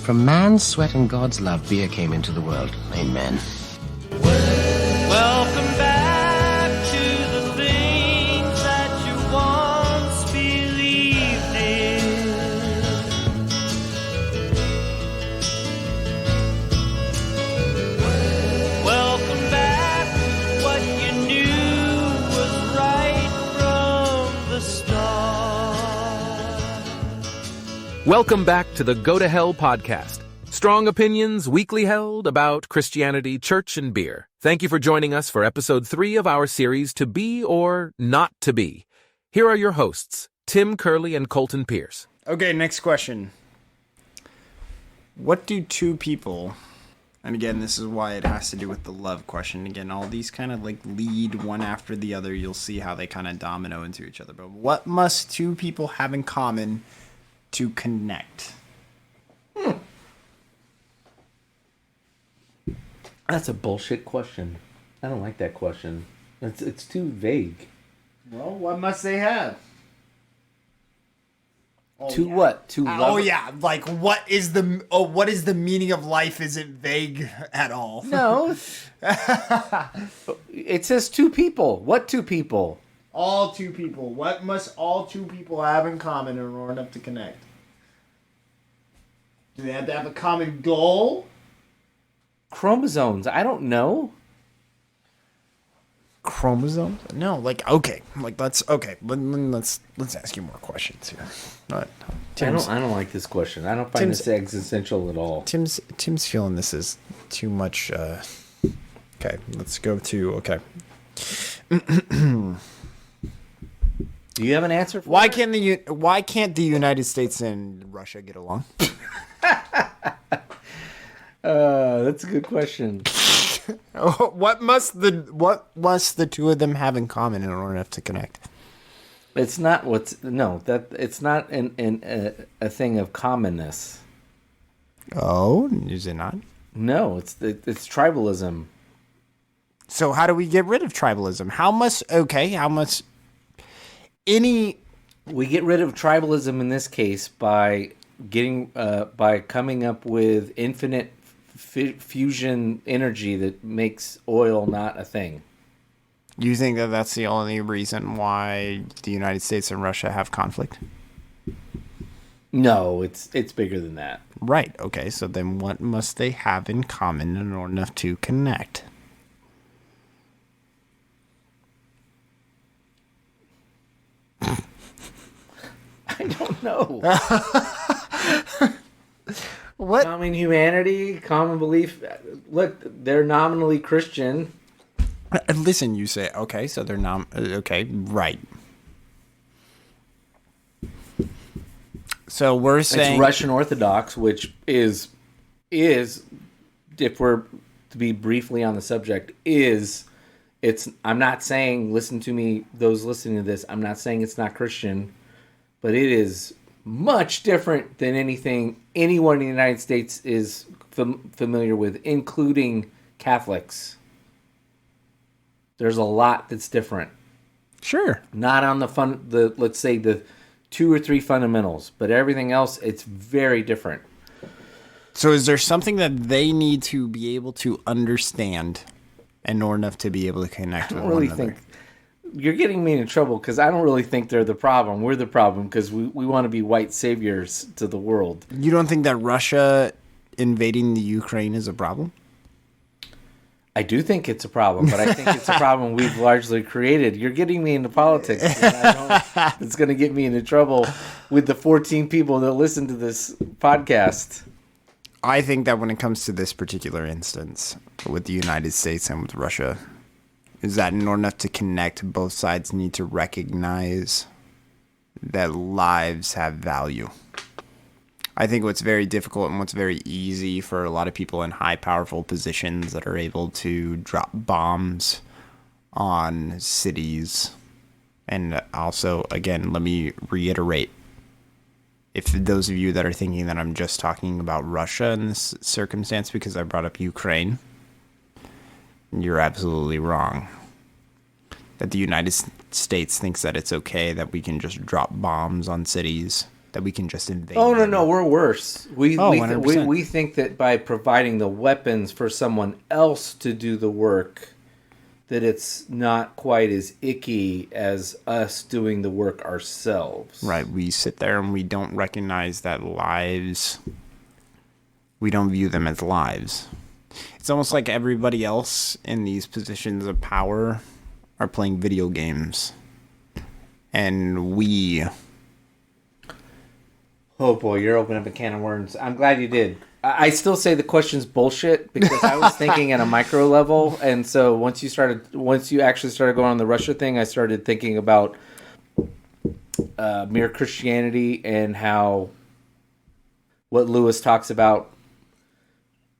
From man's sweat and God's love, beer came into the world. Amen. Welcome back to the things that you once believed in. Welcome back to what you knew was right from the start. Welcome back to the Go to Hell podcast. Strong opinions weekly held about Christianity, church, and beer. Thank you for joining us for episode 3 of our series, To Be or Not to Be. Here are your hosts, Tim Curley and Colton Pierce. Okay, next question. What do two people, and again, this is why it has to do with the love question. Again, all these kind of like lead one after the other. You'll see how they kind of domino into each other. But what must two people have in common to connect? That's a bullshit question. I don't like that question. It's too vague. Well, what must they have? What? To love? Oh yeah, like what is the meaning of life isn't vague at all. No. It says two people. What two people? All two people. What must all two people have in common in order to connect? Do they have to have a common goal? Chromosomes. I don't know. Chromosomes? No, like okay, like let's ask you more questions here. I don't like this question. I don't find this existential at all. Tim's feeling this is too much. Okay, let's go to okay. Do you have an answer for Why it? can't the United States and Russia get along? That's a good question. What must the two of them have in common in order to connect? It's not it's not a thing of commonness. Oh, is it not? No, it's tribalism. So how do we get rid of tribalism? We get rid of tribalism in this case by coming up with infinite fusion energy that makes oil not a thing. You think that that's the only reason why the United States and Russia have conflict? No, it's bigger than that. Right. Okay. So then what must they have in common in order to connect? I don't know. What? Common humanity, common belief. Look, they're nominally Christian. Listen, you say, okay, so they're okay, right. So we're saying... It's Russian Orthodox, which is, if we're to be briefly on the subject, I'm not saying, listen to me, those listening to this, I'm not saying it's not Christian, but it is much different than anything anyone in the United States is familiar with, including Catholics. There's a lot that's different. Sure. Not on let's say the 2 or 3 fundamentals, but everything else, it's very different. So is there something that they need to be able to understand in order to be able to connect with one another? You're getting me in trouble because I don't really think they're the problem. We're the problem because we want to be white saviors to the world. You don't think that Russia invading the Ukraine is a problem? I do think it's a problem, but I think it's a problem we've largely created. You're getting me into politics. It's going to get me into trouble with the 14 people that listen to this podcast. I think that when it comes to this particular instance with the United States and with Russia, is that in order to connect, both sides need to recognize that lives have value. I think what's very difficult and what's very easy for a lot of people in high, powerful positions that are able to drop bombs on cities. And also, again, let me reiterate, if those of you that are thinking that I'm just talking about Russia in this circumstance because I brought up Ukraine, you're absolutely wrong. That the United States thinks that it's okay that we can just drop bombs on cities that we can just invade. Oh, no, them. no, we're worse. We 100%. think that by providing the weapons for someone else to do the work, that it's not quite as icky as us doing the work ourselves. Right. We sit there and we don't recognize that lives, we don't view them as lives. It's almost like everybody else in these positions of power are playing video games. And we... Oh boy, you're opening up a can of worms. I'm glad you did. I still say the question's bullshit because I was thinking at a micro level, and so once you actually started going on the Russia thing, I started thinking about mere Christianity and how what Lewis talks about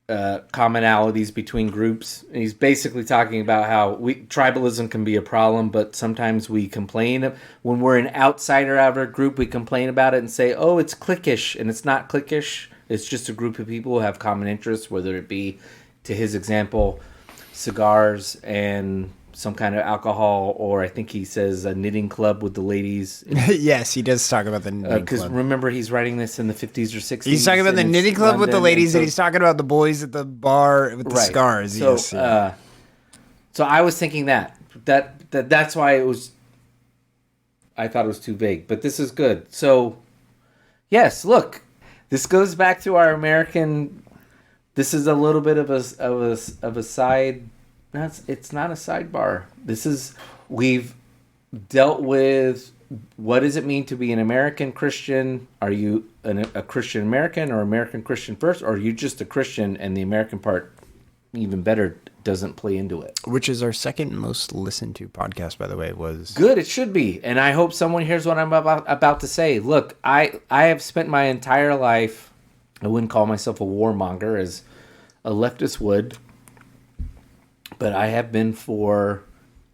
commonalities between groups. And he's basically talking about how tribalism can be a problem, but sometimes we complain when we're an outsider out of our group. We complain about it and say, "Oh, it's cliquish," and it's not cliquish. It's just a group of people who have common interests, whether it be, to his example, cigars and some kind of alcohol, or I think he says a knitting club with the ladies. Yes, he does talk about the knitting Because club. remember, he's writing this in the 50s or 60s. He's talking about the and it's knitting club with the London, ladies, and he's talking about the boys at the bar with the Right. scars. So, Yes, yeah. So I was thinking that's why it was. I thought it was too vague, but this is good. So, yes, look, this goes back to our American. This is a little bit of a side. It's not a sidebar. We've dealt with what does it mean to be an American Christian? Are you a Christian American or American Christian first, or are you just a Christian and the American part, even better, doesn't play into it? Which is our second most listened to podcast, by the way, was... Good, it should be. And I hope someone hears what I'm about to say. Look, I have spent my entire life, I wouldn't call myself a warmonger as a leftist would, but I have been for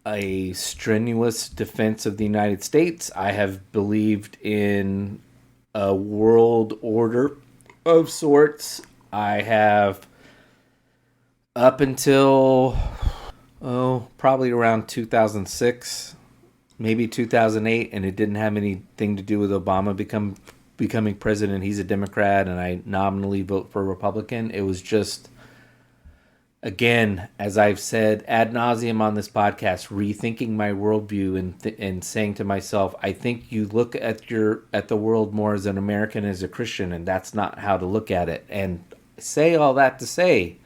a strenuous defense of the United States. I have believed in a world order of sorts. I have, up until, probably around 2006, maybe 2008, and it didn't have anything to do with Obama becoming president. He's a Democrat, and I nominally vote for a Republican. It was just... Again, as I've said ad nauseum on this podcast, rethinking my worldview and saying to myself, I think you look at the world more as an American as a Christian, and that's not how to look at it. And say all that to say,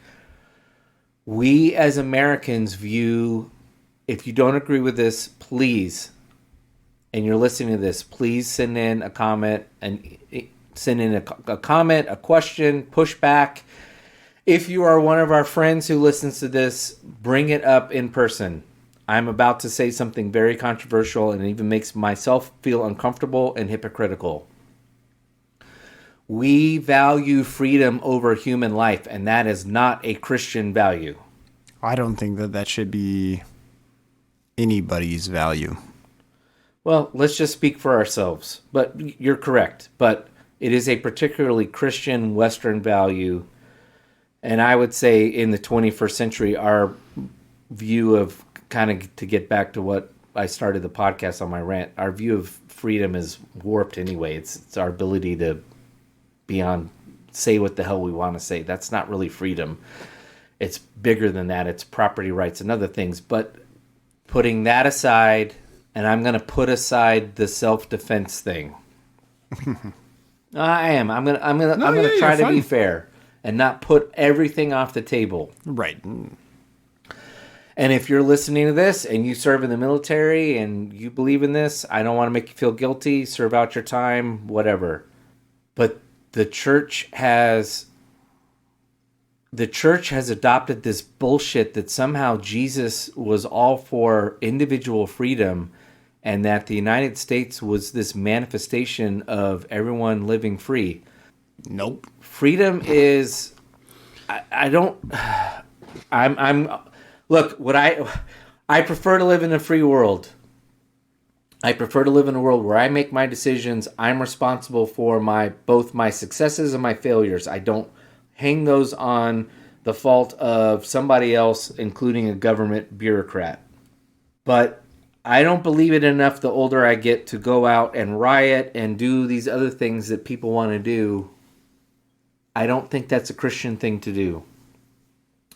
we as Americans view, if you don't agree with this, please, and you're listening to this, please send in a comment and send in a comment, a question, pushback. If you are one of our friends who listens to this, bring it up in person. I'm about to say something very controversial and it even makes myself feel uncomfortable and hypocritical. We value freedom over human life, and that is not a Christian value. I don't think that should be anybody's value. Well, let's just speak for ourselves. But you're correct. But it is a particularly Christian Western value. And I would say in the 21st century, our view of, kind of to get back to what I started the podcast on my rant, our view of freedom is warped anyway. It's our ability to say what the hell we want to say. That's not really freedom. It's bigger than that. It's property rights and other things. But putting that aside, and I'm going to put aside the self-defense thing. I am. I'm gonna try to be fair and not put everything off the table. Right. And if you're listening to this and you serve in the military and you believe in this, I don't want to make you feel guilty. Serve out your time, whatever. But the church has adopted this bullshit that somehow Jesus was all for individual freedom and that the United States was this manifestation of everyone living free. Nope. Freedom is, look, I prefer to live in a free world. I prefer to live in a world where I make my decisions. I'm responsible for both my successes and my failures. I don't hang those on the fault of somebody else, including a government bureaucrat. But I don't believe it enough the older I get to go out and riot and do these other things that people want to do. I don't think that's a Christian thing to do.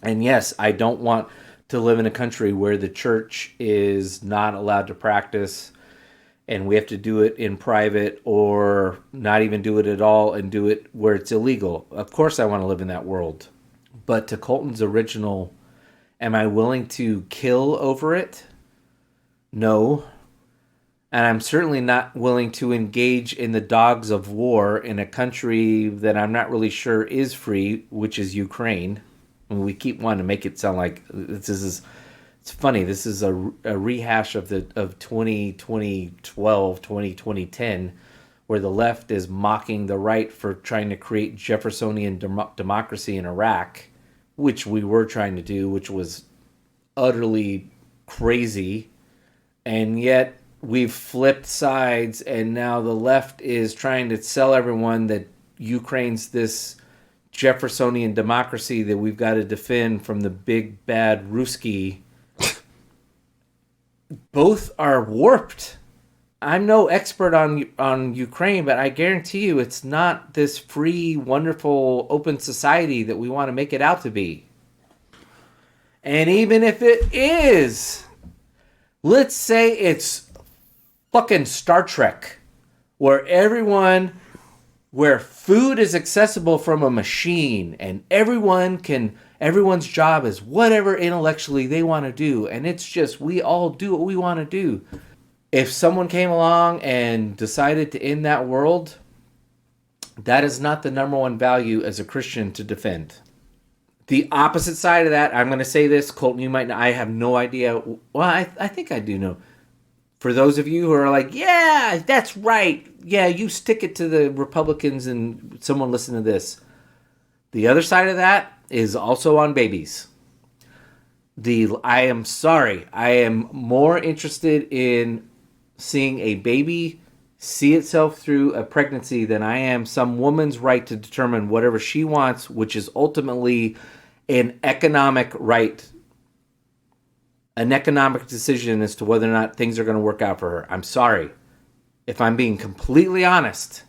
And yes, I don't want to live in a country where the church is not allowed to practice and we have to do it in private or not even do it at all and do it where it's illegal. Of course I want to live in that world. But to Colton's original, am I willing to kill over it? No. And I'm certainly not willing to engage in the dogs of war in a country that I'm not really sure is free, which is Ukraine. I mean, we keep wanting to make it sound like this is... It's funny. This is a rehash of 2012, 2010, where the left is mocking the right for trying to create Jeffersonian democracy in Iraq, which we were trying to do, which was utterly crazy. And yet we've flipped sides, and now the left is trying to sell everyone that Ukraine's this Jeffersonian democracy that we've got to defend from the big bad Ruski. Both are warped. I'm no expert on Ukraine, but I guarantee you it's not this free, wonderful, open society that we want to make it out to be. And even if it is, let's say it's fucking Star Trek, where food is accessible from a machine and everyone's job is whatever intellectually they want to do. And it's just, we all do what we want to do. If someone came along and decided to end that world, that is not the number one value as a Christian to defend. The opposite side of that, I'm going to say this, Colton, you might know, I have no idea. Well, I think I do know. For those of you who are like, yeah, that's right. Yeah, you stick it to the Republicans and someone listen to this. The other side of that is also on babies. I am sorry. I am more interested in seeing a baby see itself through a pregnancy than I am some woman's right to determine whatever she wants, which is ultimately an economic right, an economic decision as to whether or not things are going to work out for her. I'm sorry. If I'm being completely honest,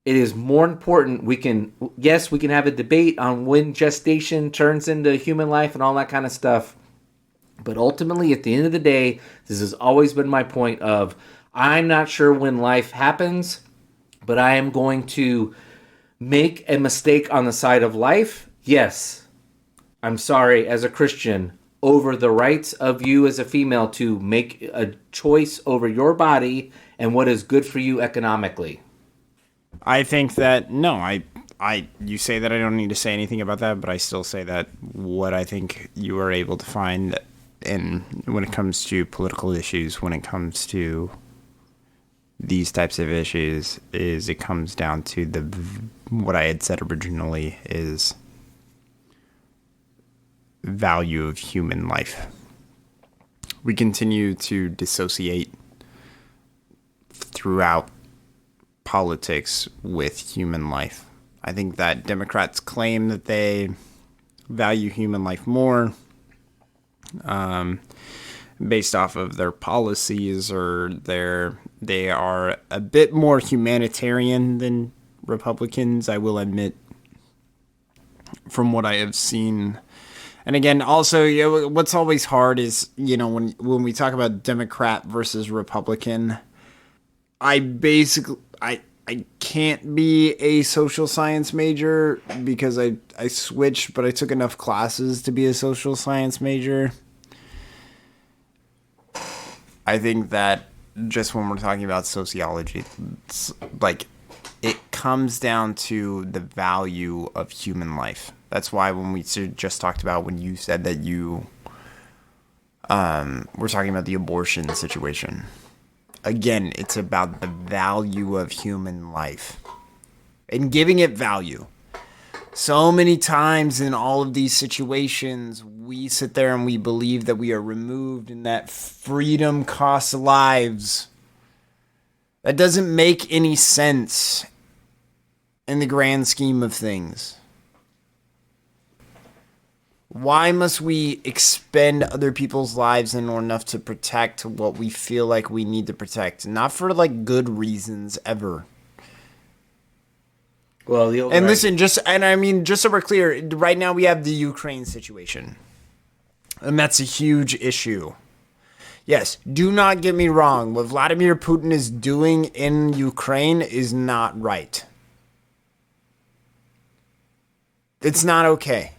it is more important. We can have a debate on when gestation turns into human life and all that kind of stuff. But ultimately, at the end of the day, this has always been my point of, I'm not sure when life happens, but I am going to make a mistake on the side of life. Yes, I'm sorry, as a Christian, over the rights of you as a female to make a choice over your body and what is good for you economically. I think that, no, you say that I don't need to say anything about that, but I still say that what I think you are able to find when it comes to political issues, when it comes to these types of issues, is it comes down to what I had said originally is value of human life. We continue to dissociate throughout politics with human life. I think that Democrats claim that they value human life more based off of their policies, or they are a bit more humanitarian than Republicans, I will admit, from what I have seen. And again, also, what's always hard is, when we talk about Democrat versus Republican, I can't be a social science major because I switched, but I took enough classes to be a social science major. I think that just when we're talking about sociology, it's like it comes down to the value of human life. That's why when we just talked about, when you said that you we're talking about the abortion situation. Again, it's about the value of human life and giving it value. So many times in all of these situations, we sit there and we believe that we are removed and that freedom costs lives. That doesn't make any sense in the grand scheme of things. Why must we expend other people's lives in order enough to protect what we feel like we need to protect? Not for like good reasons ever. Well, and listen, just so we're clear, right now we have the Ukraine situation. And that's a huge issue. Yes, do not get me wrong. What Vladimir Putin is doing in Ukraine is not right. It's not okay.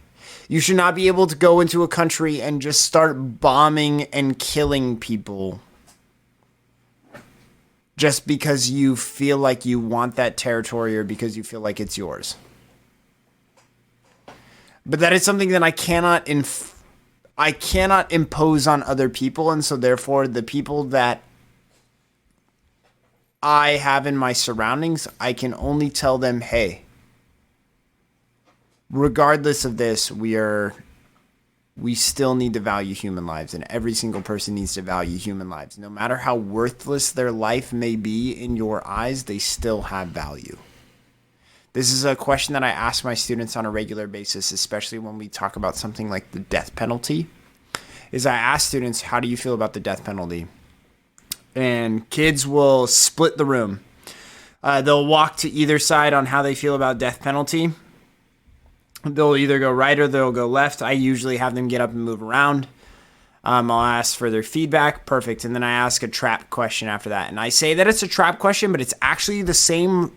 You should not be able to go into a country and just start bombing and killing people just because you feel like you want that territory or because you feel like it's yours. But that is something that I cannot impose on other people, and so therefore the people that I have in my surroundings, I can only tell them, hey, regardless of this, we still need to value human lives, and every single person needs to value human lives. No matter how worthless their life may be in your eyes, they still have value. This is a question that I ask my students on a regular basis, especially when we talk about something like the death penalty. Is I ask students, how do you feel about the death penalty? And kids will split the room. They'll walk to either side on how they feel about death penalty. They'll either go right or they'll go left. I usually have them get up and move around. I'll ask for their feedback. Perfect. And then I ask a trap question after that. And I say that it's a trap question, but it's actually the same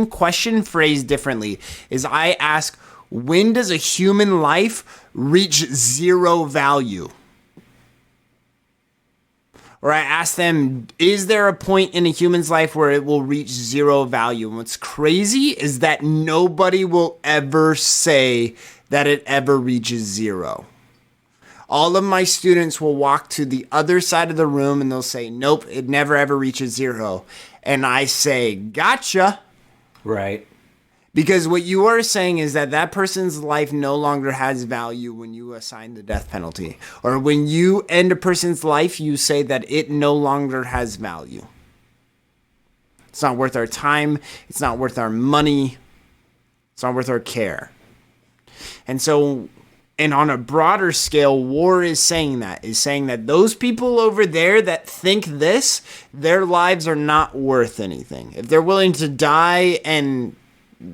question phrased differently. Is I ask, when does a human life reach zero value? Or I ask them, is there a point in a human's life where it will reach zero value? And what's crazy is that nobody will ever say that it ever reaches zero. All of my students will walk to the other side of the room and they'll say, nope, it never ever reaches zero. And I say, gotcha. Right. Because what you are saying is that person's life no longer has value when you assign the death penalty. Or when you end a person's life, you say that it no longer has value. It's not worth our time. It's not worth our money. It's not worth our care. And so, and on a broader scale, war is saying that those people over there that think this, their lives are not worth anything. If they're willing to die and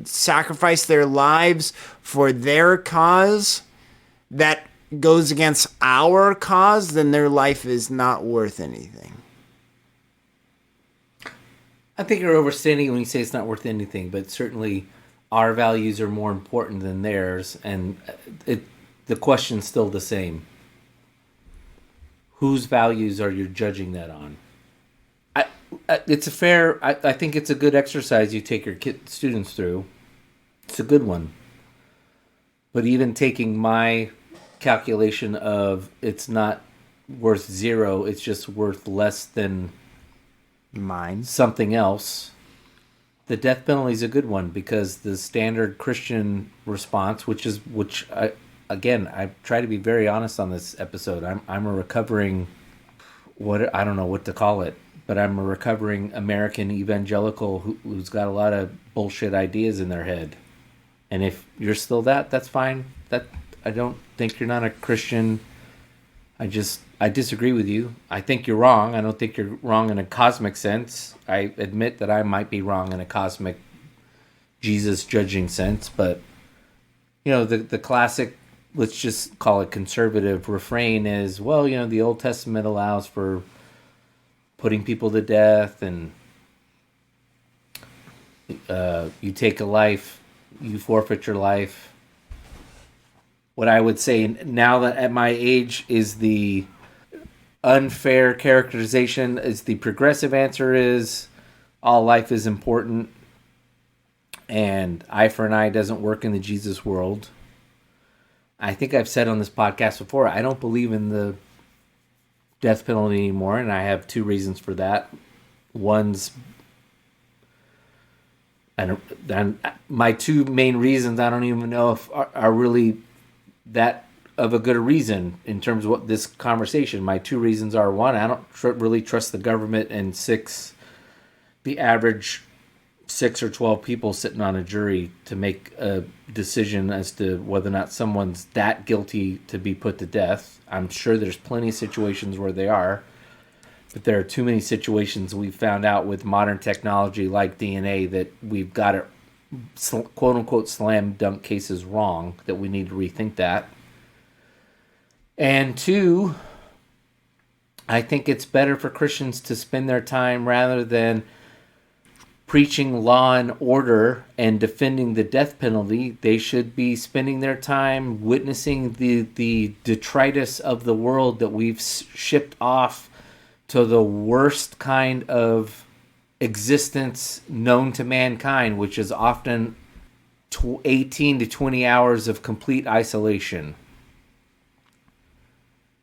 sacrifice their lives for their cause that goes against our cause, then their life is not worth anything. I think you're overstating when you say it's not worth anything, but certainly our values are more important than theirs, and the question's still the same. Whose values are you judging that on? I think it's a good exercise you take your students through. It's a good one. But even taking my calculation of it's not worth zero, it's just worth less than mine, something else. The death penalty is a good one because the standard Christian response, which I try to be very honest on this episode. I'm a recovering, I don't know what to call it, but I'm a recovering American evangelical who's got a lot of bullshit ideas in their head. And if you're still that's fine. I don't think you're not a Christian. I disagree with you. I think you're wrong. I don't think you're wrong in a cosmic sense. I admit that I might be wrong in a cosmic Jesus judging sense, but the classic, let's just call it conservative refrain is, well, the Old Testament allows for putting people to death, and you take a life, you forfeit your life. What I would say now that at my age is the unfair characterization is the progressive answer is all life is important, and eye for an eye doesn't work in the Jesus world. I think I've said on this podcast before, I don't believe in the death penalty anymore, and I have two reasons for that. My two main reasons, I don't even know if are really that of a good reason in terms of what this conversation. My two reasons are, one, I don't really trust the government, and six, the average 6 or 12 people sitting on a jury to make a decision as to whether or not someone's that guilty to be put to death. I'm sure there's plenty of situations where they are, but there are too many situations we've found out with modern technology like DNA that we've got it, quote unquote, slam dunk cases wrong, that we need to rethink that. And 2, I think it's better for Christians to spend their time, rather than preaching law and order and defending the death penalty, they should be spending their time witnessing the detritus of the world that we've shipped off to the worst kind of existence known to mankind, which is often 18 to 20 hours of complete isolation.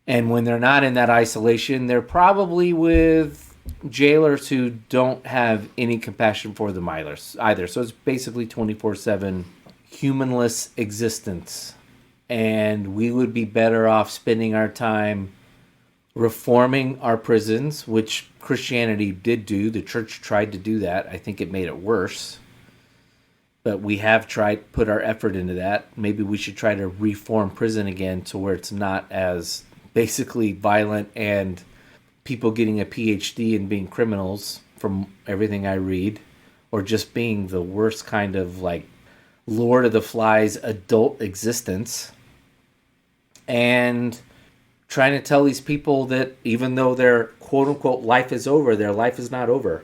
And when they're not in that isolation, they're probably with jailers who don't have any compassion for them either. So it's basically 24/7 humanless existence. And we would be better off spending our time reforming our prisons, which Christianity did do. The church tried to do that. I think it made it worse. But we have tried, put our effort into that. Maybe we should try to reform prison again to where it's not as basically violent and people getting a PhD and being criminals, from everything I read, or just being the worst kind of like Lord of the Flies adult existence. And trying to tell these people that even though their quote unquote life is over, their life is not over.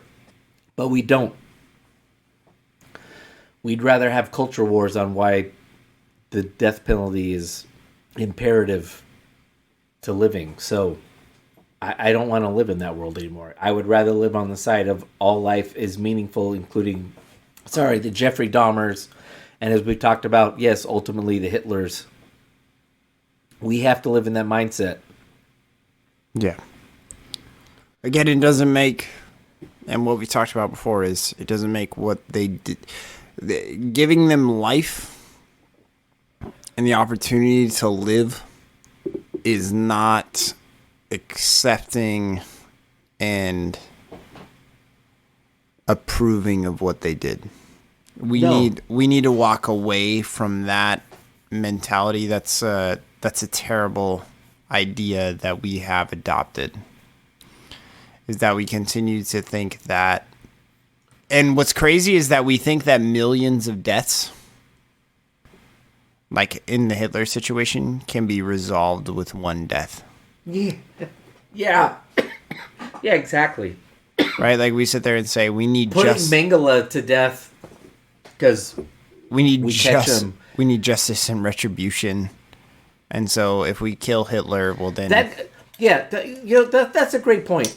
But we don't. We'd rather have culture wars on why the death penalty is imperative to living. So I don't want to live in that world anymore. I would rather live on the side of all life is meaningful, including, the Jeffrey Dahmers. And as we talked about, yes, ultimately the Hitlers. We have to live in that mindset. Yeah. Again, it doesn't make, and what we talked about before is, it doesn't make what they did, giving them life and the opportunity to live is not accepting and approving of what they did. We need to walk away from that mentality. That's a terrible idea that we have adopted. Is that we continue to think that, and what's crazy is that we think that millions of deaths, like in the Hitler situation, can be resolved with one death. Yeah, exactly. Right? Like we sit there and say, we need putting Mengele to death because we need justice and retribution. And so if we kill Hitler, well then... that's a great point.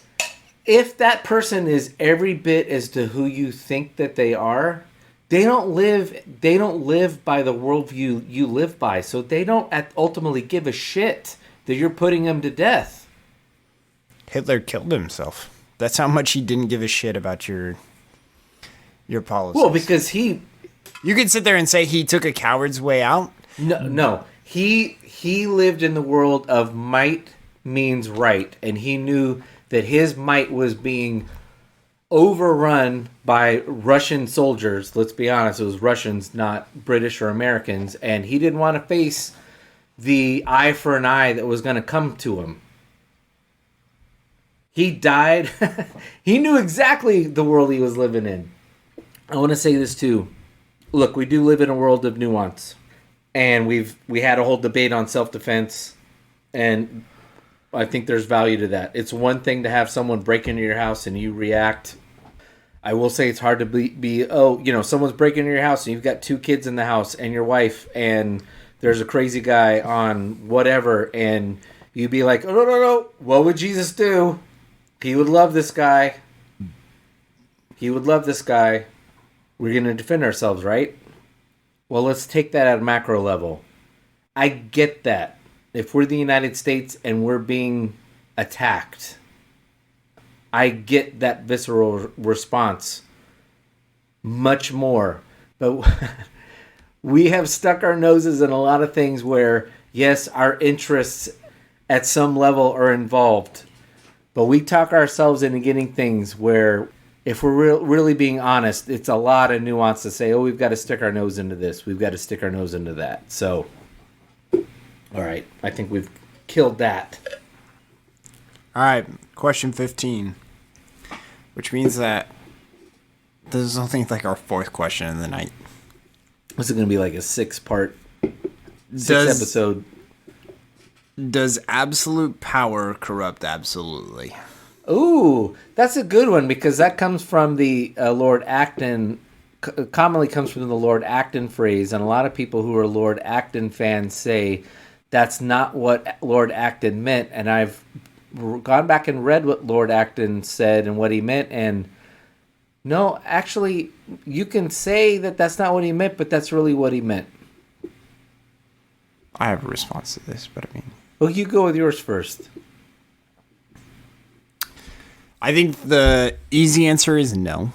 If that person is every bit as to who you think that they are, they don't live by the worldview you live by. So they don't ultimately give a shit that you're putting them to death. Hitler killed himself. That's how much he didn't give a shit about your policies. Well, because you can sit there and say he took a coward's way out. No. He lived in the world of might means right, and he knew that his might was being overrun by Russian soldiers. Let's be honest, it was Russians, not British or Americans, and he didn't want to face the eye for an eye that was going to come to him. He died. He knew exactly the world he was living in. I want to say this too. Look, we do live in a world of nuance. And we had a whole debate on self-defense, and I think there's value to that. It's one thing to have someone break into your house and you react. I will say it's hard to be someone's breaking into your house and you've got 2 kids in the house and your wife, and there's a crazy guy on whatever, and you'd be like, oh, no, what would Jesus do? He would love this guy. We're going to defend ourselves, right? Well, let's take that at a macro level. I get that. If we're the United States and we're being attacked, I get that visceral response much more. But we have stuck our noses in a lot of things where, yes, our interests at some level are involved. But we talk ourselves into getting things where if we're really being honest, it's a lot of nuance to say, oh, we've got to stick our nose into this. We've got to stick our nose into that. So, all right. I think we've killed that. All right. Question 15. Which means that this is only like our fourth question of the night. This is going to be like a six episode. Does absolute power corrupt absolutely? Ooh, that's a good one because that comes from the Lord Acton, commonly comes from the Lord Acton phrase, and a lot of people who are Lord Acton fans say that's not what Lord Acton meant, and I've gone back and read what Lord Acton said and what he meant, and no, actually, you can say that that's not what he meant, but that's really what he meant. I have a response to this, but I mean... Well, you go with yours first. I think the easy answer is no.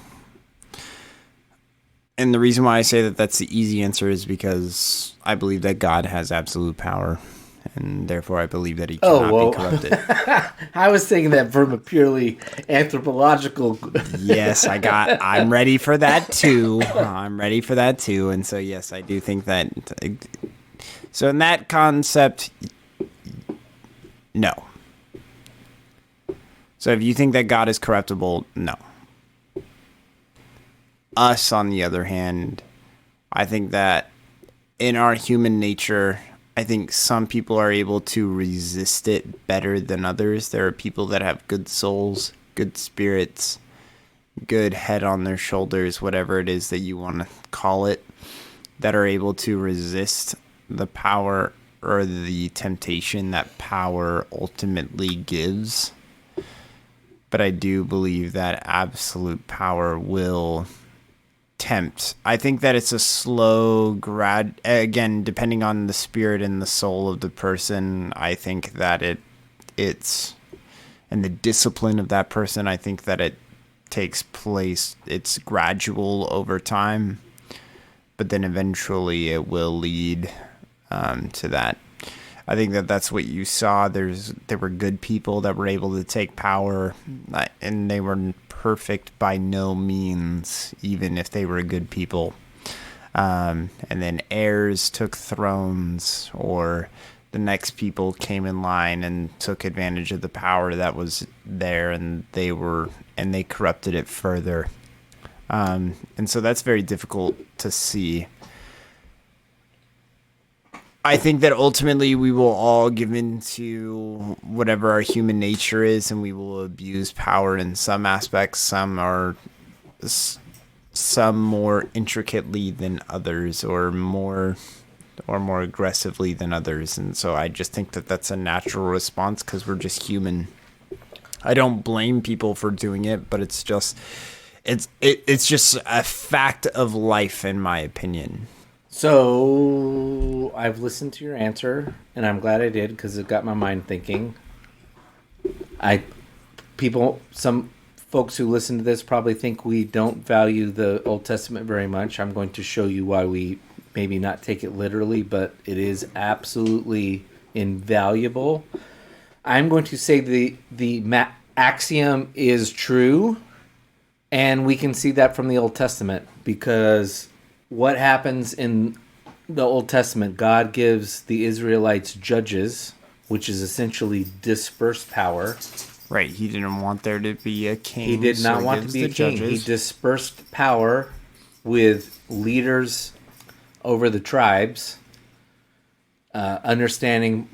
And the reason why I say that that's the easy answer is because I believe that God has absolute power, and therefore I believe that he cannot be corrupted. I was thinking that from a purely anthropological... Yes, I'm ready for that too. And so, yes, I do think that... So in that concept, no. So if you think that God is corruptible, no. Us, on the other hand, I think that in our human nature, I think some people are able to resist it better than others. There are people that have good souls, good spirits, good head on their shoulders, whatever it is that you want to call it, that are able to resist the power or the temptation that power ultimately gives. But I do believe that absolute power will tempt. I think that it's a slow again, depending on the spirit and the soul of the person. I think that it's and the discipline of that person. I think that it takes place. It's gradual over time, but then eventually it will lead to that. I think that that's what you saw. There were good people that were able to take power, and they were perfect by no means, even if they were good people. And then heirs took thrones, or the next people came in line and took advantage of the power that was there, and they corrupted it further. And so that's very difficult to see. I think that ultimately we will all give in to whatever our human nature is, and we will abuse power in some aspects. Some more intricately than others, or more aggressively than others. And so I just think that that's a natural response because we're just human. I don't blame people for doing it, but it's just a fact of life, in my opinion. So I've listened to your answer, and I'm glad I did because it got my mind thinking. Some folks who listen to this probably think we don't value the Old Testament very much. I'm going to show you why we maybe not take it literally, but it is absolutely invaluable. I'm going to say the axiom is true, and we can see that from the Old Testament because what happens in the Old Testament, God gives the Israelites judges, which is essentially dispersed power. Right, he didn't want there to be a king. He did not want to be a king. He dispersed power with leaders over the tribes, understanding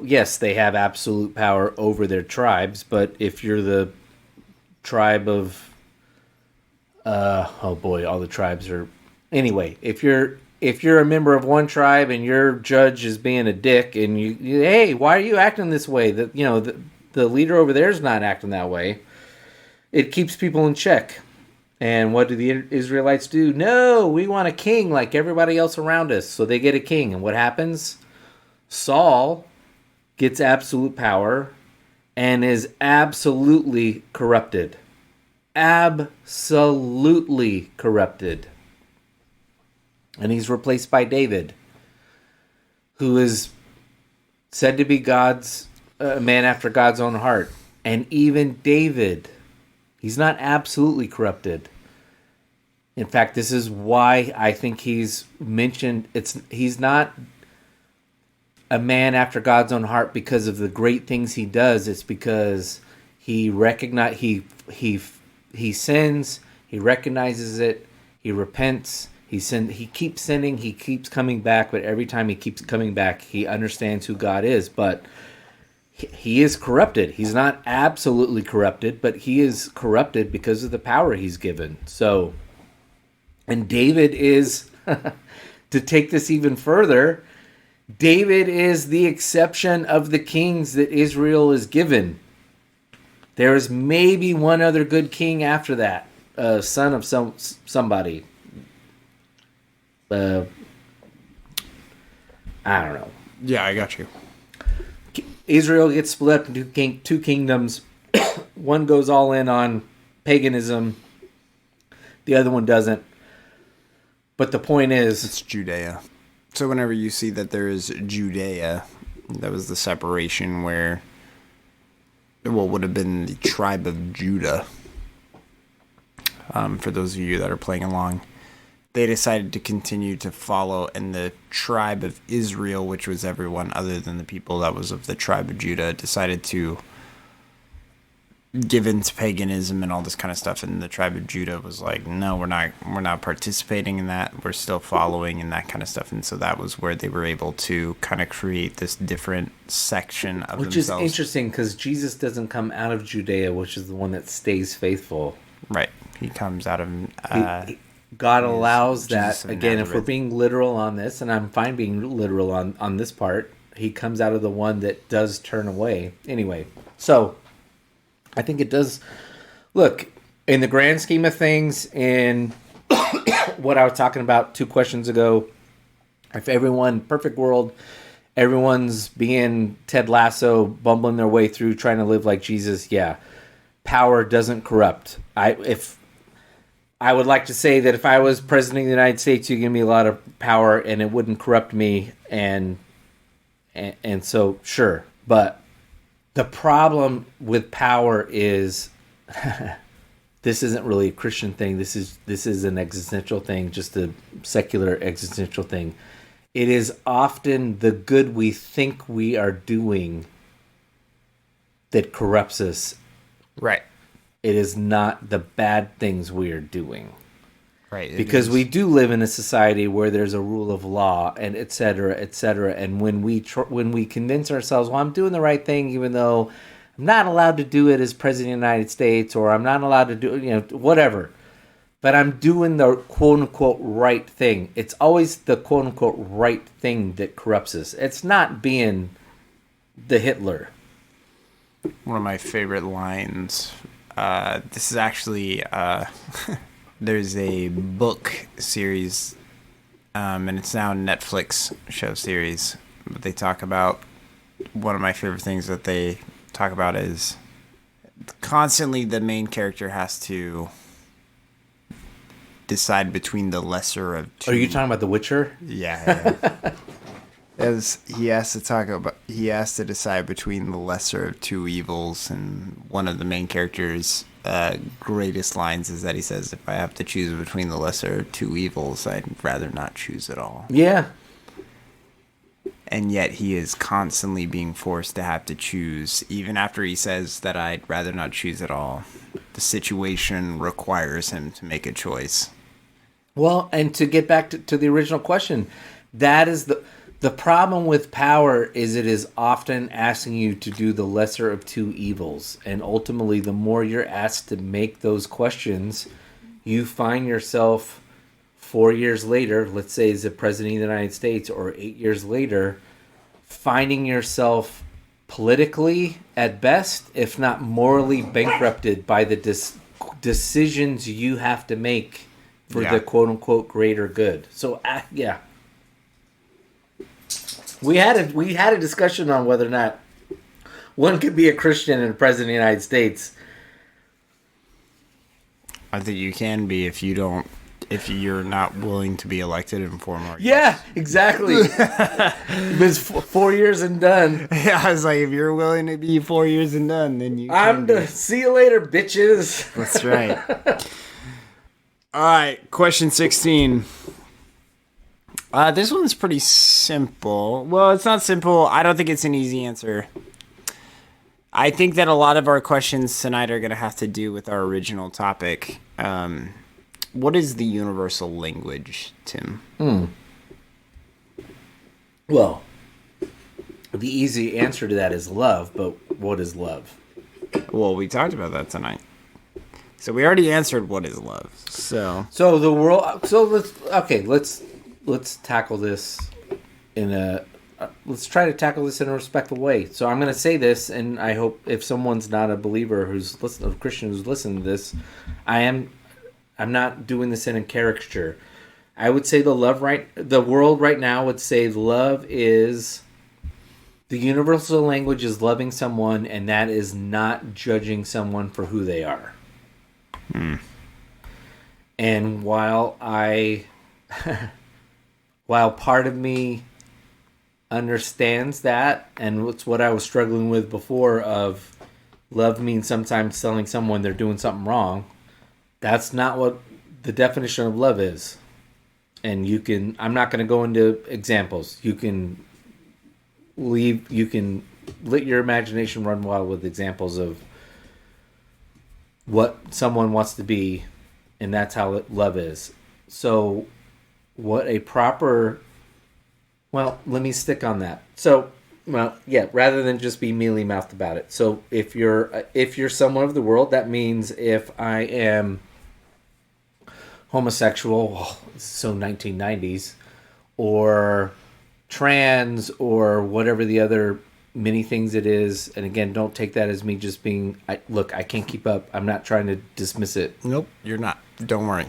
yes, they have absolute power over their tribes, but if you're the tribe of, all the tribes are... Anyway, if you're a member of one tribe and your judge is being a dick, and you hey, why are you acting this way? The leader over there is not acting that way. It keeps people in check. And what do the Israelites do? No, we want a king like everybody else around us. So they get a king, and what happens? Saul gets absolute power and is absolutely corrupted. Absolutely corrupted. And he's replaced by David, who is said to be God's man after God's own heart. And even David, He's not absolutely corrupted. In fact, this is why I think he's mentioned. He's not a man after God's own heart because of the great things he does. It's because he sins, he recognizes it, he repents, he keeps sinning, he keeps coming back, but every time he keeps coming back, he understands who God is. But he is corrupted. He's not absolutely corrupted, but he is corrupted because of the power he's given. So, and David is, to take this even further, David is the exception of the kings that Israel is given. There is maybe one other good king after that, son of somebody. I don't know. Yeah, I got you. Israel gets split up into two kingdoms. One goes all in on paganism. The other one doesn't. But the point is, it's Judea. So whenever you see that there is Judea, that was the separation where what would have been the tribe of Judah. For those of you that are playing along, they decided to continue to follow, and the tribe of Israel, which was everyone other than the people that was of the tribe of Judah, decided to give into paganism and all this kind of stuff, and the tribe of Judah was like, no, we're not participating in that, we're still following and that kind of stuff. And so that was where they were able to kind of create this different section of which themselves. Is interesting because Jesus doesn't come out of Judea, which is the one that stays faithful. Right, he comes out of God allows Jesus that. of Again, if Nazareth. we're being literal on this, and I'm fine being literal on this part, he comes out of the one that does turn away. Anyway, so I think it does. Look, in the grand scheme of things, in what I was talking about 2 questions ago, if everyone, perfect world, everyone's being Ted Lasso, bumbling their way through, trying to live like Jesus, yeah, power doesn't corrupt. I would like to say that if I was president of the United States, you'd give me a lot of power and it wouldn't corrupt me, and so sure. But the problem with power is this isn't really a Christian thing. This is an existential thing, just a secular existential thing. It is often the good we think we are doing that corrupts us. right. It is not the bad things we are doing. Right. Because we do live in a society where there's a rule of law and et cetera, et cetera. And when we convince ourselves, well, I'm doing the right thing, even though I'm not allowed to do it as president of the United States, or I'm not allowed to do it, whatever. But I'm doing the quote unquote right thing. It's always the quote unquote right thing that corrupts us. It's not being the Hitler. One of my favorite lines. This is actually there's a book series, and it's now a Netflix show series. But they talk about, one of my favorite things that they talk about is constantly the main character has to decide between the lesser of two. Are you talking about The Witcher? Yeah. As he has to decide between the lesser of two evils, and one of the main character's greatest lines is that he says, if I have to choose between the lesser of two evils, I'd rather not choose at all. Yeah. And yet he is constantly being forced to have to choose, even after he says that I'd rather not choose at all. The situation requires him to make a choice. Well, and to get back to the original question, that is the problem with power is it is often asking you to do the lesser of two evils. And ultimately, the more you're asked to make those questions, you find yourself 4 years later, let's say as the president of the United States, or 8 years later, finding yourself politically, at best, if not morally bankrupted by the decisions you have to make for the quote-unquote greater good. So, yeah. We had a discussion on whether or not one could be a Christian and a president of the United States. I think you can be if you don't if you're not willing to be elected in 4 more years. Yeah, exactly. It's 4 years and done. Yeah, I was like, if you're willing to be 4 years and done, then you I'm done. See you later, bitches. That's right. All right, question 16. This one's pretty simple. Well, it's not simple. I don't think it's an easy answer. I think that a lot of our questions tonight are going to have to do with our original topic. What is the universal language, Tim? Well, the easy answer to that is love, but what is love? Well, we talked about that tonight. So we already answered what is love. So the world. So let's tackle this let's try to tackle this in a respectful way. So I'm going to say this, and I hope if someone's not a believer a Christian who's listening to this, I'm not doing this in a caricature. I would say the world right now would say love is the universal language is loving someone, and that is not judging someone for who they are. And while part of me understands that, and it's what I was struggling with before of love means sometimes telling someone they're doing something wrong, that's not what the definition of love is. And I'm not going to go into examples. You can let your imagination run wild with examples of what someone wants to be, and that's how love is. So let me stick on that. So, rather than just be mealy-mouthed about it. So if you're someone of the world, that means if I am homosexual, so 1990s, or trans, or whatever the other many things it is, and again, don't take that as me just being, I can't keep up. I'm not trying to dismiss it. nope, you're not. Don't worry.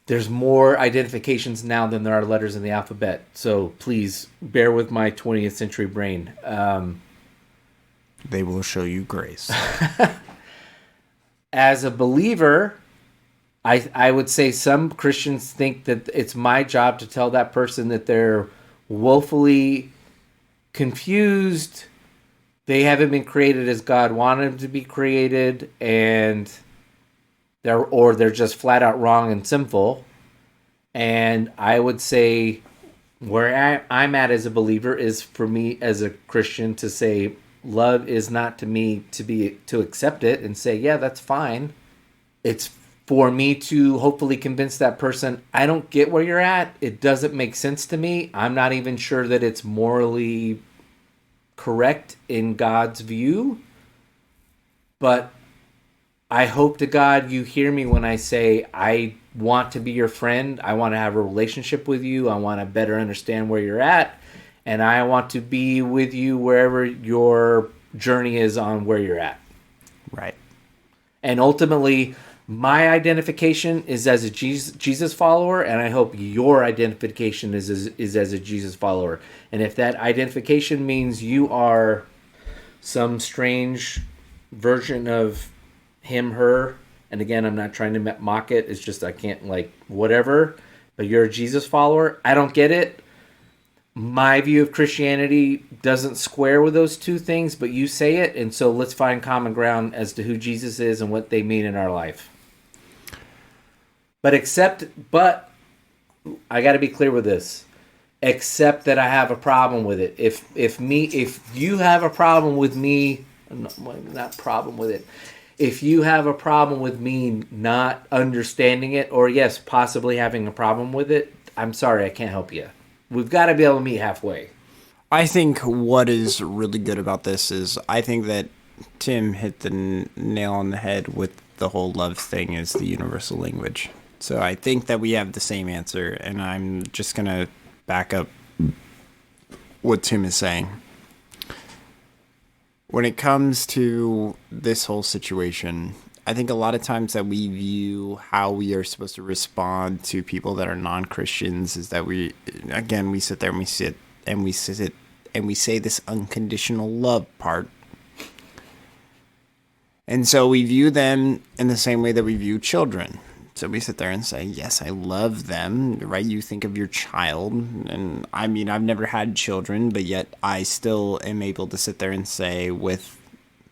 There's more identifications now than there are letters in the alphabet. So please bear with my 20th century brain. They will show you grace. As a believer, I would say some Christians think that it's my job to tell that person that they're woefully confused. They haven't been created as God wanted them to be created, and they're just flat out wrong and sinful. And I would say where I'm at as a believer is for me as a Christian to say love is not to me to accept it and say, yeah, that's fine. It's for me to hopefully convince that person, I don't get where you're at. It doesn't make sense to me. I'm not even sure that it's morally correct in God's view. But I hope to God you hear me when I say I want to be your friend. I want to have a relationship with you. I want to better understand where you're at. And I want to be with you wherever your journey is on where you're at. Right. And ultimately, my identification is as a Jesus follower, and I hope your identification is as a Jesus follower. And if that identification means you are some strange version of him, her, and again, I'm not trying to mock it. It's just I can't, whatever. But you're a Jesus follower. I don't get it. My view of Christianity doesn't square with those two things, but you say it, and so let's find common ground as to who Jesus is and what they mean in our life. But I got to be clear with this. Except that I have a problem with it. If you have a problem with me, not problem with it. If you have a problem with me not understanding it, or yes, possibly having a problem with it, I'm sorry, I can't help you. We've got to be able to meet halfway. I think what is really good about this is I think that Tim hit the nail on the head with the whole love thing is the universal language. So I think that we have the same answer, and I'm just going to back up what Tim is saying. When it comes to this whole situation, I think a lot of times that we view how we are supposed to respond to people that are non-Christians is that we sit there and we say this unconditional love part. And so we view them in the same way that we view children. So we sit there and say, yes, I love them, right? You think of your child. And I mean, I've never had children, but yet I still am able to sit there and say with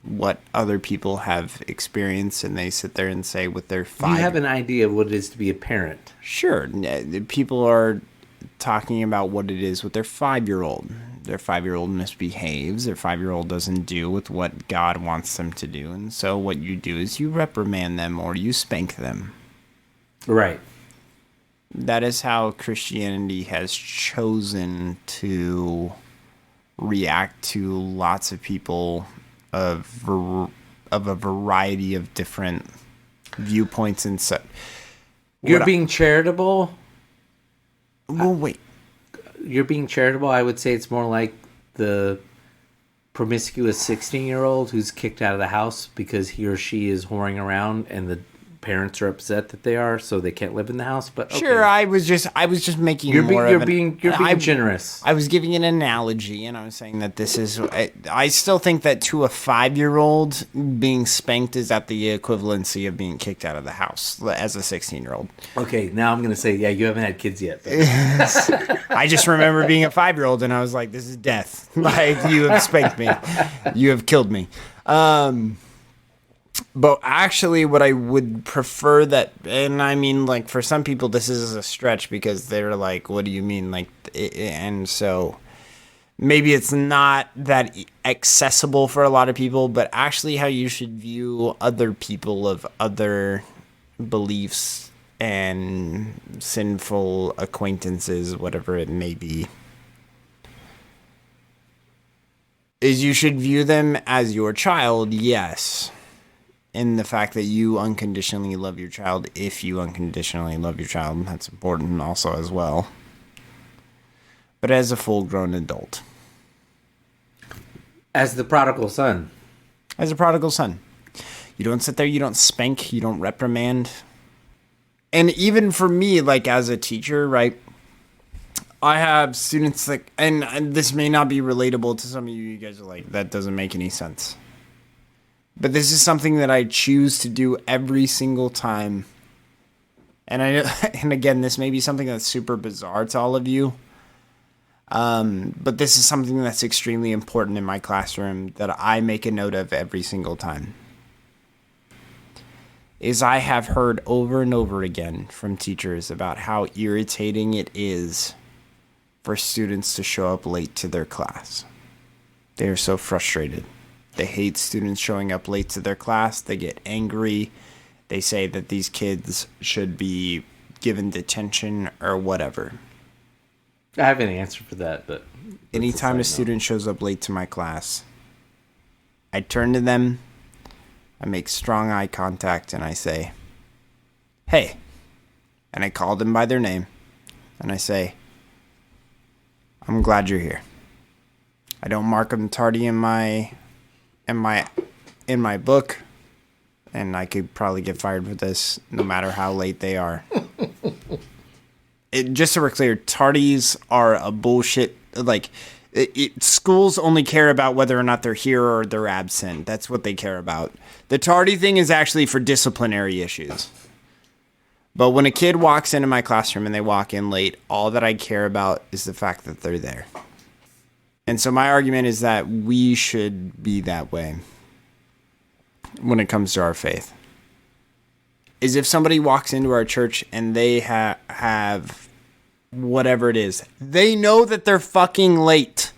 what other people have experienced, and they sit there and say with their 5. You have an idea of what it is to be a parent. Sure. People are talking about what it is with their 5-year-old. Their 5-year-old misbehaves. Their 5-year-old doesn't do with what God wants them to do. And so what you do is you reprimand them or you spank them. Right. That is how Christianity has chosen to react to lots of people of a variety of different viewpoints and such. You're being charitable? Well, wait. You're being charitable? I would say it's more like the promiscuous 16-year-old who's kicked out of the house because he or she is whoring around and the parents are upset that they are, so they can't live in the house. But okay. Sure, I was just making you're being generous. I was giving an analogy, and I was saying that this is. I still think that to a 5-year-old, being spanked is at the equivalency of being kicked out of the house as a 16-year-old. Okay, now I'm gonna say, yeah, you haven't had kids yet. But. I just remember being a 5-year-old, and I was like, "This is death. Like you have spanked me, you have killed me." But actually, what I would prefer that, and I mean, like, for some people, this is a stretch because they're like, what do you mean? Like, and so maybe it's not that accessible for a lot of people, but actually how you should view other people of other beliefs and sinful acquaintances, whatever it may be, is you should view them as your child, yes. In the fact that you unconditionally love your child, if you unconditionally love your child, that's important also as well. But as a full-grown adult. As the prodigal son. As a prodigal son. You don't sit there, you don't spank, you don't reprimand. And even for me, like as a teacher, right, I have students that, and this may not be relatable to some of you, you guys are like, that doesn't make any sense. But this is something that I choose to do every single time. And again, this may be something that's super bizarre to all of you. But this is something that's extremely important in my classroom that I make a note of every single time. Is I have heard over and over again from teachers about how irritating it is for students to show up late to their class. They are so frustrated. They hate students showing up late to their class. They get angry. They say that these kids should be given detention or whatever. I have an answer for that, but... Anytime a student shows up late to my class, I turn to them, I make strong eye contact, and I say, "Hey." And I call them by their name, and I say, "I'm glad you're here." I don't mark them tardy in my book, and I could probably get fired for this no matter how late they are. Just so we're clear, tardies are a bullshit, like, schools only care about whether or not they're here or they're absent. That's what they care about. The tardy thing is actually for disciplinary issues. But when a kid walks into my classroom and they walk in late, all that I care about is the fact that they're there. And so my argument is that we should be that way when it comes to our faith. Is if somebody walks into our church and they have whatever it is, they know that they're fucking late.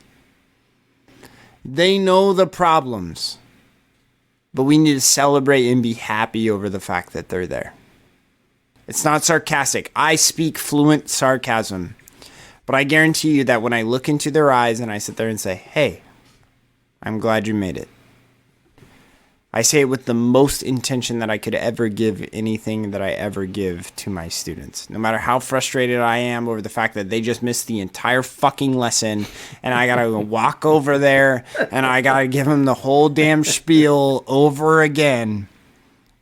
They know the problems. But we need to celebrate and be happy over the fact that they're there. It's not sarcastic. I speak fluent sarcasm. But I guarantee you that when I look into their eyes and I sit there and say, "Hey, I'm glad you made it," I say it with the most intention that I could ever give anything that I ever give to my students. No matter how frustrated I am over the fact that they just missed the entire fucking lesson and I gotta walk over there and I gotta give them the whole damn spiel over again.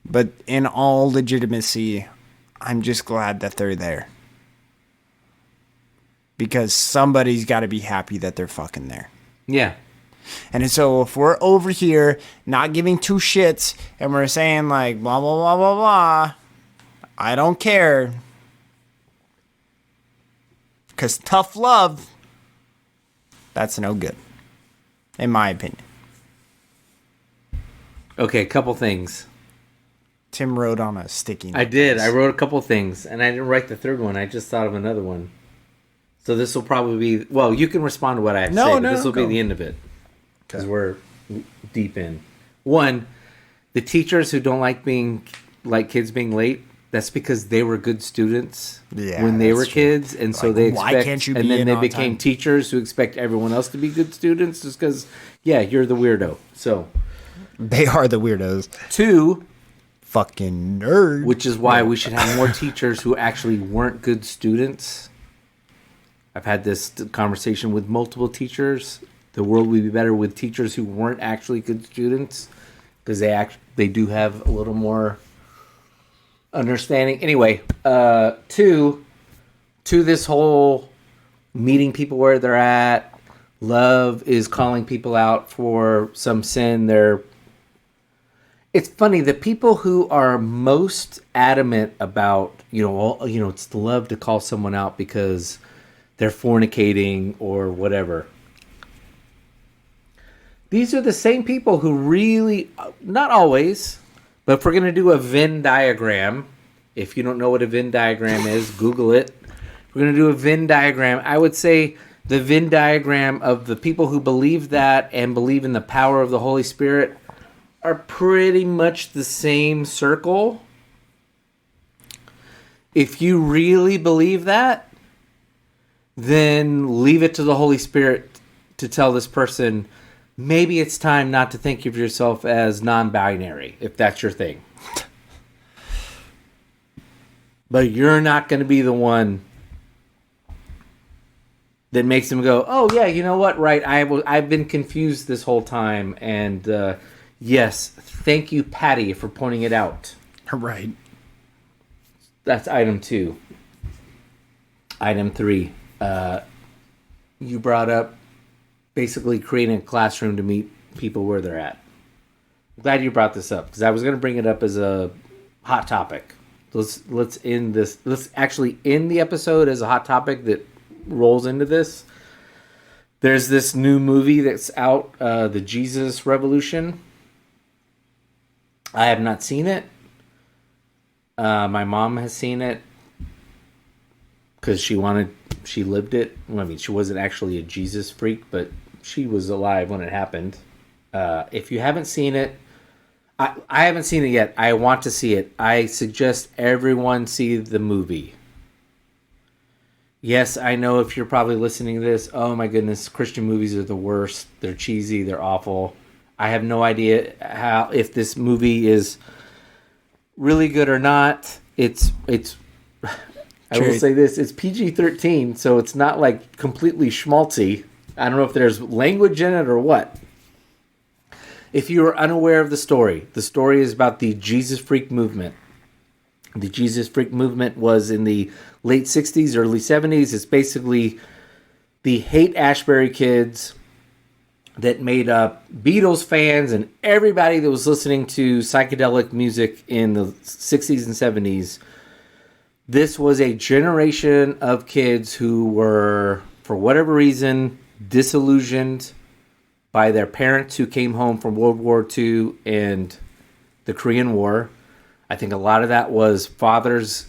But in all legitimacy, I'm just glad that they're there. Because somebody's got to be happy that they're fucking there. Yeah. And so if we're over here not giving two shits and we're saying like blah, blah, blah, blah, blah, I don't care. Because tough love, that's no good. In my opinion. Okay, a couple things. Tim wrote on a sticky note. I did. I wrote a couple things, and I didn't write the third one. I just thought of another one. So this will probably be... Well, you can respond to what I have to say, but this will be the end of it. Because we're deep in. One, the teachers who don't like kids being late, that's because they were good students when they were kids, and so they expect... Why can't you be and then in they on became time? teachers who expect everyone else to be good students just because, you're the weirdo. So... They are the weirdos. Two... Fucking nerd. Which is why we should have more teachers who actually weren't good students. I've had this conversation with multiple teachers. The world would be better with teachers who weren't actually good students because they do have a little more understanding. Anyway, to this whole meeting people where they're at, love is calling people out for some sin. It's funny, the people who are most adamant about, it's love to call someone out because they're fornicating or whatever. These are the same people who really, not always, but if we're going to do a Venn diagram, if you don't know what a Venn diagram is, Google it. If we're going to do a Venn diagram, I would say the Venn diagram of the people who believe that and believe in the power of the Holy Spirit are pretty much the same circle. If you really believe that, then leave it to the Holy Spirit to tell this person, maybe it's time not to think of yourself as non-binary, if that's your thing. But you're not going to be the one that makes them go, oh yeah, you know what, right, I've been confused this whole time, and yes, thank you, Patty, for pointing it out. Right. That's item 2. Item 3. You brought up basically creating a classroom to meet people where they're at. I'm glad you brought this up because I was going to bring it up as a hot topic. Let's end this. Let's actually end the episode as a hot topic that rolls into this. There's this new movie that's out, The Jesus Revolution. I have not seen it. My mom has seen it because she lived it. Well, I mean, she wasn't actually a Jesus freak, but she was alive when it happened. If you haven't seen it, I haven't seen it yet. I want to see it. I suggest everyone see the movie. Yes, I know if you're probably listening to this, oh my goodness, Christian movies are the worst. They're cheesy. They're awful. I have no idea if this movie is really good or not. It's I will say this, it's PG-13, so it's not like completely schmaltzy. I don't know if there's language in it or what. If you are unaware of the story is about the Jesus Freak movement. The Jesus Freak movement was in the late 60s, early 70s. It's basically the Haight-Ashbury kids that made up Beatles fans and everybody that was listening to psychedelic music in the 60s and 70s. This was a generation of kids who were, for whatever reason, disillusioned by their parents who came home from World War II and the Korean War. I think a lot of that was fathers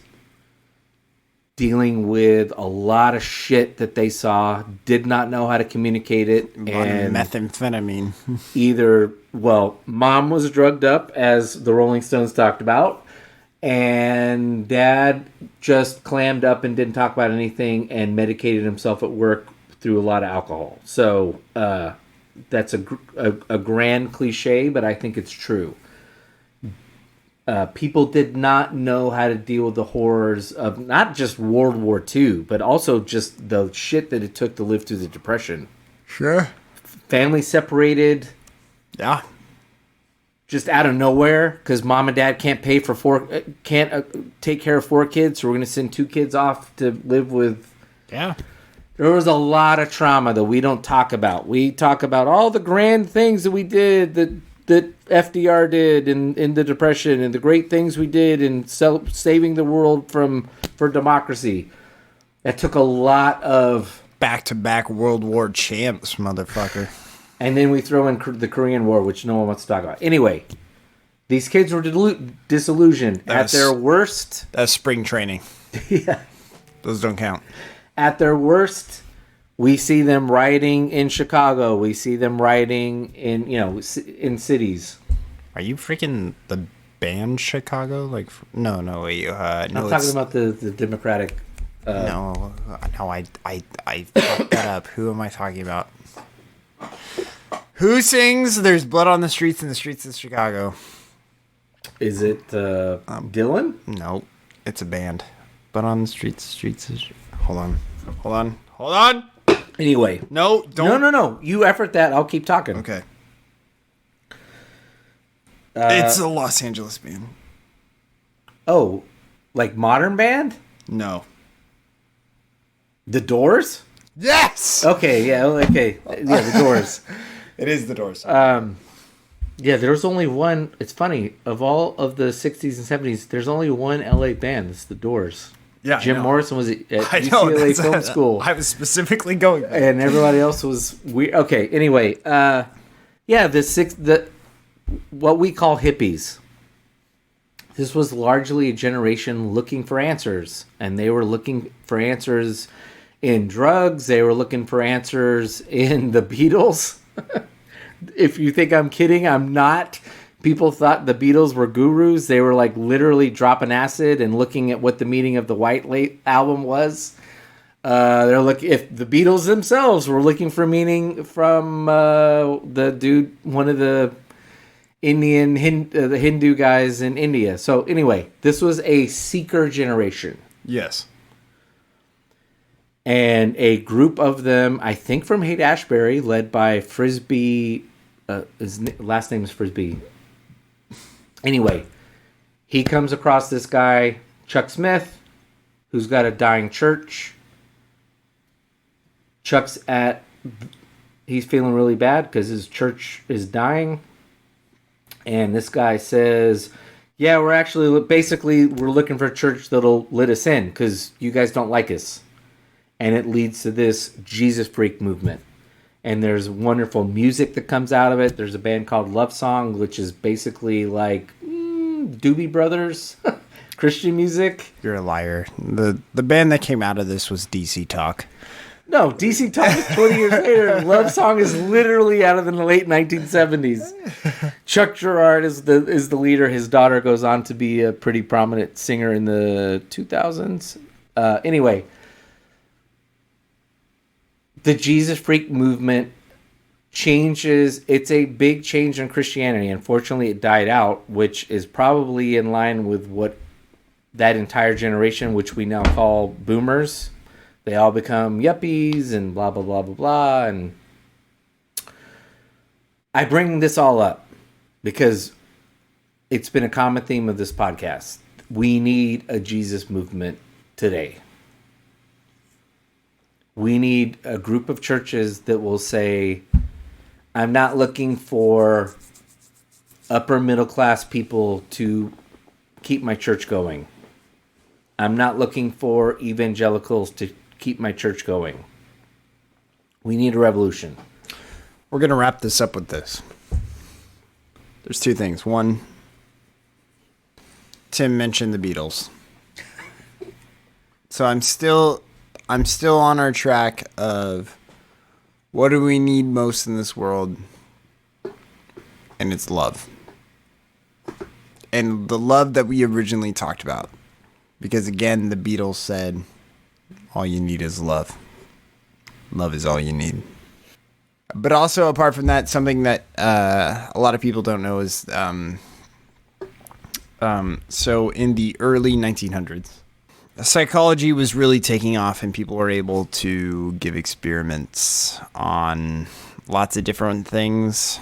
dealing with a lot of shit that they saw, did not know how to communicate it. And methamphetamine. Mom was drugged up, as the Rolling Stones talked about, and dad just clammed up and didn't talk about anything and medicated himself at work through a lot of alcohol. So that's a grand cliche, but I think it's true. People did not know how to deal with the horrors of not just World War II, but also just the shit that it took to live through the Depression. Sure. Family separated. Yeah. Just out of nowhere, because mom and dad can't take care of 4 kids, so we're going to send 2 kids off to live with. Yeah. There was a lot of trauma that we don't talk about. We talk about all the grand things that we did that that FDR did in the Depression and the great things we did in saving the world for democracy. That took a lot of back-to-back World War champs, motherfucker. And then we throw in the Korean War, which no one wants to talk about. Anyway, these kids were disillusioned at their worst. That's spring training. Yeah. Those don't count. At their worst, we see them rioting in Chicago. We see them rioting in in cities. Are you freaking the band Chicago? Like, no, wait. I'm talking about the Democratic. No, I fucked that up. Who am I talking about? Who sings "There's Blood on the Streets" in the streets of Chicago? Is it Dylan? No, it's a band. Blood on the streets of... Hold on. Anyway. No, don't. No. You effort that. I'll keep talking. Okay. It's a Los Angeles band. Oh, like modern band? No. The Doors? Yes! Okay, yeah, okay. Yeah, The Doors. It is The Doors. Yeah, there's only one. It's funny. Of all of the 60s and 70s, there's only one LA band. It's The Doors. Yeah, Jim Morrison was at UCLA Film School. I was specifically going there. And everybody else was weird. Okay, anyway. What we call hippies. This was largely a generation looking for answers. And they were looking for answers in drugs. They were looking for answers in the Beatles. If you think I'm kidding, I'm not. People thought the Beatles were gurus. They were like literally dropping acid and looking at what the meaning of the White album was. They're looking if the Beatles themselves were looking for meaning from the dude, one of the the Hindu guys in India. So anyway, this was a seeker generation. Yes. And a group of them, I think from Haight-Ashbury, led by Frisbee. His last name is Frisbee. Anyway, he comes across this guy, Chuck Smith, who's got a dying church. He's feeling really bad because his church is dying. And this guy says, yeah, we're looking for a church that'll let us in because you guys don't like us. And it leads to this Jesus Freak movement. And there's wonderful music that comes out of it. There's a band called Love Song, which is basically like Doobie Brothers, Christian music. You're a liar. The band that came out of this was DC Talk. No, DC Talk is 20 years later. Love Song is literally out of the late 1970s. Chuck Girard is the leader. His daughter goes on to be a pretty prominent singer in the 2000s. Anyway, the Jesus Freak movement changes. It's a big change in Christianity. Unfortunately, it died out, which is probably in line with what that entire generation, which we now call boomers, they all become yuppies and blah, blah, blah, blah, blah. And I bring this all up because it's been a common theme of this podcast. We need a Jesus movement today. We need a group of churches that will say, I'm not looking for upper middle class people to keep my church going. I'm not looking for evangelicals to keep my church going. We need a revolution. We're going to wrap this up with this. There's two things. One, Tim mentioned the Beatles. So I'm still on our track of what do we need most in this world? And it's love. And the love that we originally talked about. Because again, the Beatles said, all you need is love. Love is all you need. But also, apart from that, something that a lot of people don't know is, so in the early 1900s, psychology was really taking off and people were able to give experiments on lots of different things.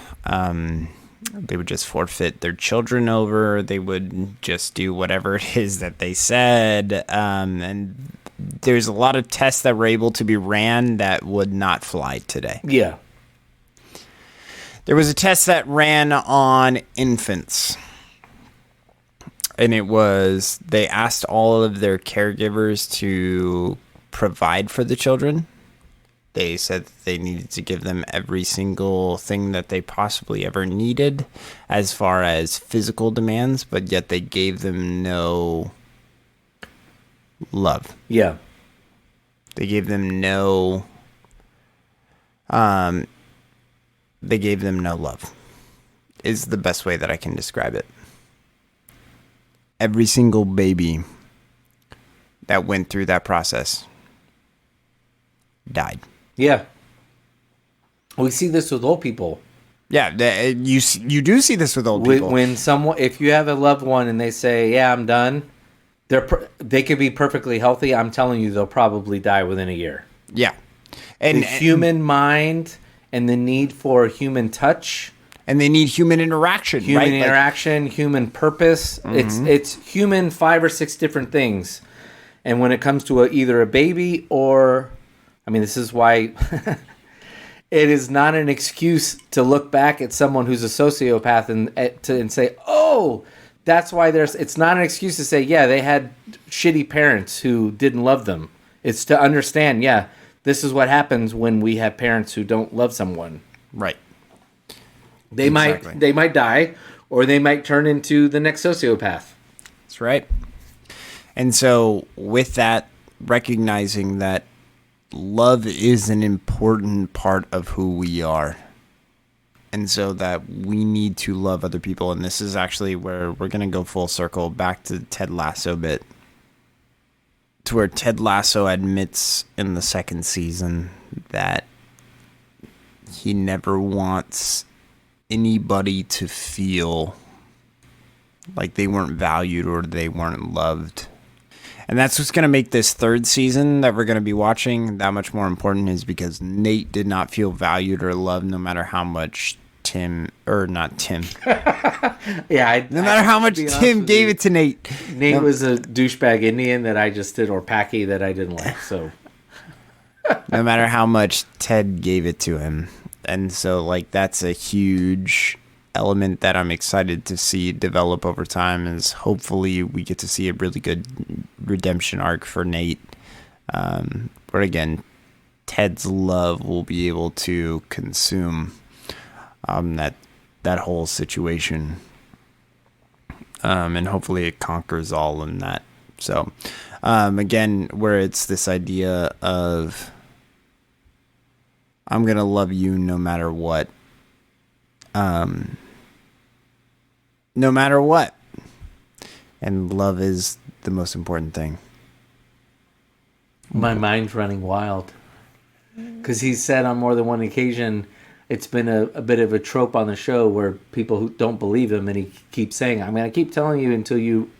They would just forfeit their children over. They would just do whatever it is that they said. And there's a lot of tests that were able to be ran that would not fly today. Yeah. There was a test that ran on infants. And they asked all of their caregivers to provide for the children. They said that they needed to give them every single thing that they possibly ever needed as far as physical demands, but yet they gave them no love. Yeah. They gave them no love is the best way that I can describe it. Every single baby that went through that process died. Yeah. We see this with old people. Yeah, you do see this with old people. If you have a loved one and they say, "Yeah, I'm done," they could be perfectly healthy. I'm telling you, they'll probably die within a year. Yeah, and the human mind and the need for human touch, and they need human interaction, human purpose. Mm-hmm. It's human 5 or 6 different things, and when it comes to either a baby or, I mean, this is why. It is not an excuse to look back at someone who's a sociopath and say, "Oh, that's why there's." It's not an excuse to say, "Yeah, they had shitty parents who didn't love them." It's to understand, yeah, this is what happens when we have parents who don't love someone. Right. They might die, or they might turn into the next sociopath. That's right. And so, with that, recognizing that love is an important part of who we are. And so that we need to love other people. And this is actually where we're going to go full circle back to Ted Lasso bit. To where Ted Lasso admits in the second season that he never wants anybody to feel like they weren't valued or they weren't loved. And that's what's going to make this third season that we're going to be watching that much more important, is because Nate did not feel valued or loved no matter how much no matter how much Tim gave it to Nate. Nate was a douchebag Indian that I just did, or Packy that I didn't like. So no matter how much Ted gave it to him. And so, like, that's a huge element that I'm excited to see develop over time, is hopefully we get to see a really good redemption arc for Nate. Where again, Ted's love will be able to consume that whole situation. And hopefully it conquers all in that. So, again, where it's this idea of I'm going to love you no matter what. No matter what. And love is the most important thing. My mind's running wild. Because he said on more than one occasion, it's been a bit of a trope on the show where people who don't believe him, and he keeps saying, I mean, I keep telling you until you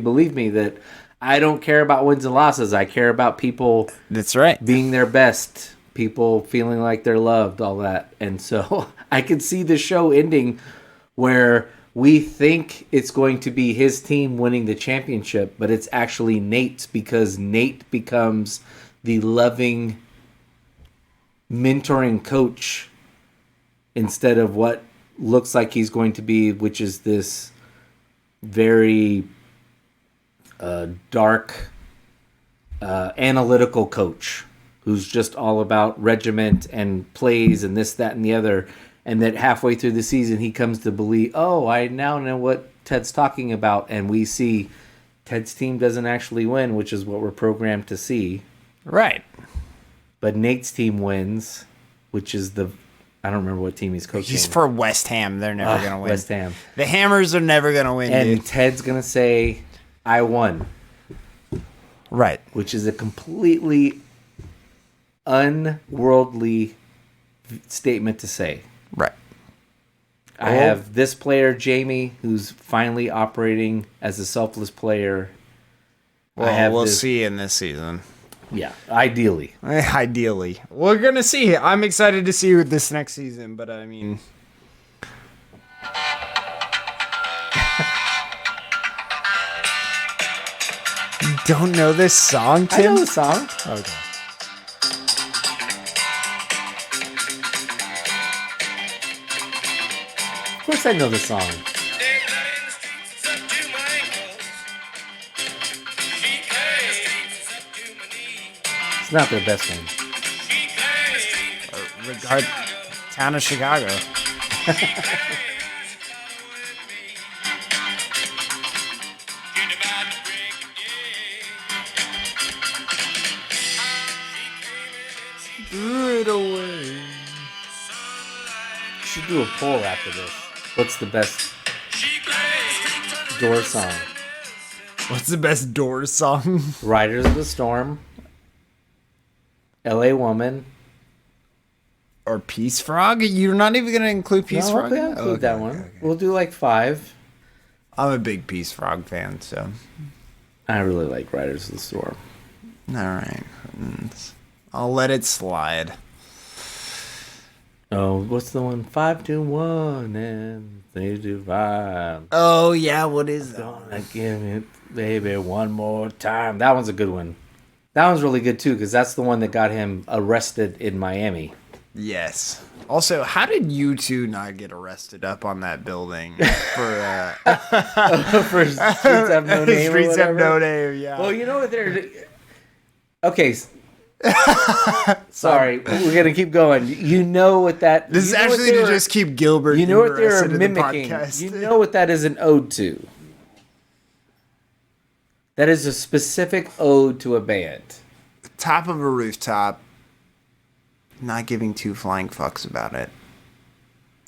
believe me that I don't care about wins and losses. I care about people That's right. being their best, people feeling like they're loved, all that. And so I could see the show ending where we think it's going to be his team winning the championship, but it's actually Nate's, because Nate becomes the loving, mentoring coach instead of what looks like he's going to be, which is this very dark, analytical coach who's just all about regiment and plays and this, that, and the other. And that halfway through the season, he comes to believe, oh, I now know what Ted's talking about. And we see Ted's team doesn't actually win, which is what we're programmed to see. Right. But Nate's team wins, which is I don't remember what team he's coaching. He's for West Ham. They're never going to win. West Ham. The Hammers are never going to win, and dude. Ted's going to say, I won. Right. Which is a completely unworldly statement to say. Right. I have this player, Jamie, who's finally operating as a selfless player. Well, we'll see in this season. Yeah, ideally. Ideally. We're going to see. I'm excited to see this next season, but I mean... You don't know this song, Tim? I know the song. Okay. course I know the song. It's not their best one. Regard town of Chicago. Threw it away. Should do a poll after this. What's the best Doors song? What's the best Doors song? Riders of the Storm, L.A. Woman. Or Peace Frog? You're not even going to include Peace No, Frog? I'll include that one. Okay. We'll do like 5. I'm a big Peace Frog fan, so. I really like Riders of the Storm. All right. I'll let it slide. Oh, what's the one? 5 to 1 and 3 to 5. Oh, yeah. What is that? Gonna give it, baby, one more time. That one's a good one. That one's really good, too, because that's the one that got him arrested in Miami. Yes. Also, how did you two not get arrested up on that building for For Streets Have No Name? Streets Have No Name, yeah. Well, you know what they're... Okay. Sorry. We're going to keep going. You know what that... This is actually to just keep Gilbert. You know what they're in mimicking. The You know what that is an ode to. That is a specific ode to a band. Top of a rooftop. Not giving 2 flying fucks about it.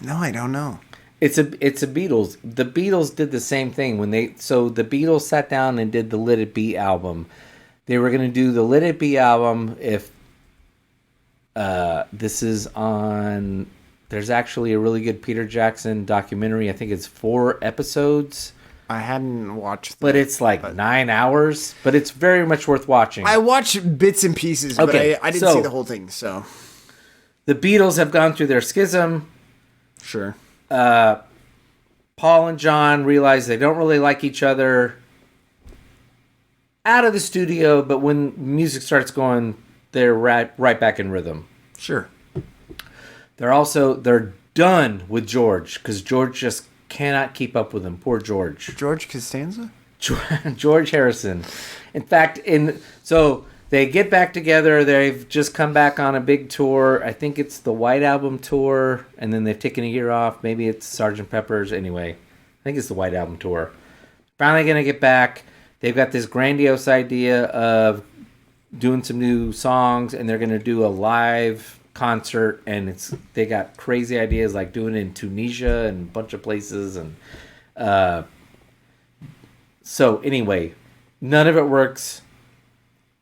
No, I don't know. It's a Beatles. The Beatles did the same thing when the Beatles sat down and did the Let It Be album. They were going to do the Let It Be album if this is on. There's actually a really good Peter Jackson documentary. I think it's 4 episodes. I hadn't watched that. But it's like 9 hours. But it's very much worth watching. I watched bits and pieces, okay, but I didn't see the whole thing, so. The Beatles have gone through their schism. Sure. Paul and John realize they don't really like each other out of the studio, but when music starts going, they're right back in rhythm. Sure. They're done with George because George just cannot keep up with him. Poor George. George Costanza? George Harrison. In fact, so they get back together. They've just come back on a big tour. I think it's the White Album tour, and then they've taken a year off. Maybe it's Sgt. Pepper's. Anyway, I think it's the White Album tour. Finally going to get back. They've got this grandiose idea of doing some new songs, and they're going to do a live concert, and they got crazy ideas like doing it in Tunisia and a bunch of places. And so anyway, none of it works.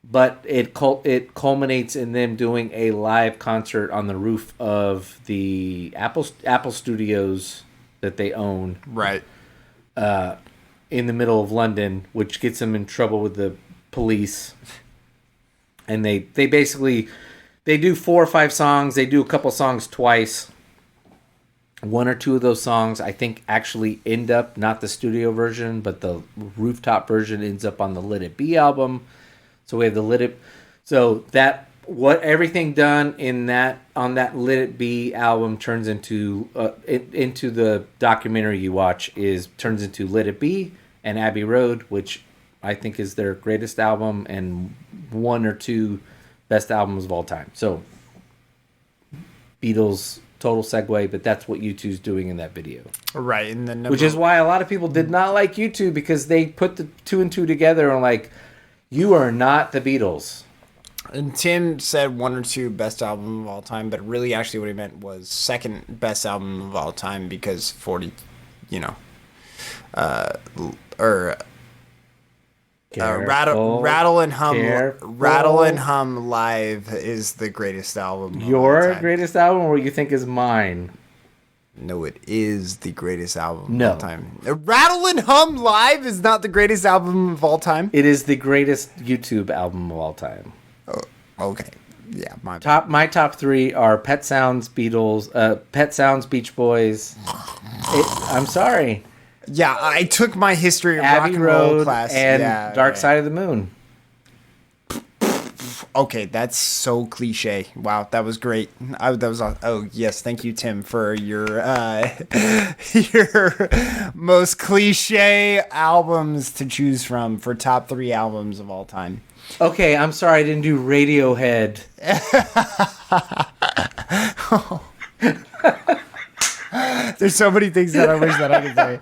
But it culminates in them doing a live concert on the roof of the Apple Studios that they own. Right. In the middle of London, which gets them in trouble with the police. And they basically do 4 or 5 songs. They do a couple songs twice. 1 or 2 of those songs, I think, actually end up not the studio version, but the rooftop version ends up on the Let It Be album. So we have the Let It, so that what everything done in that on that Let It Be album turns into the documentary you watch turns into Let It Be and Abbey Road, which I think is their greatest album and 1 or 2 best albums of all time. So Beatles, total segue, but that's what U2's doing in that video. Right, and then which is why a lot of people did not like U2 because they put the 2 and 2 together and like. You are not the Beatles. And Tim said 1 or 2 best album of all time, but really actually what he meant was second best album of all time because 40, Rattle and Hum Live is the greatest album. Your greatest album, or you think is mine? No, it is the greatest album of all time. Rattle and Hum Live is not the greatest album of all time. It is the greatest YouTube album of all time. Oh, okay. Yeah, my top 3 are Pet Sounds, Beatles, Pet Sounds, Beach Boys. I'm sorry. Yeah, I took my history of Abbey rock and roll Road class and Dark Side of the Moon. Okay, that's so cliche. Wow, that was great. Oh yes, thank you, Tim, for your your most cliche albums to choose from for top 3 albums of all time. Okay, I'm sorry I didn't do Radiohead. There's so many things that I wish that I could say.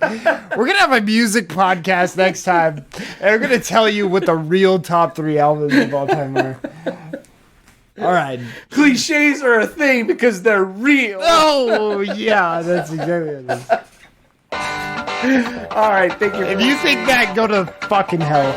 We're gonna have a music podcast next time, and we're gonna tell you what the real top 3 albums of all time are. All right. Cliches are a thing because they're real. Oh yeah, that's exactly what it is. All right, thank you. If you think that, go to fucking hell.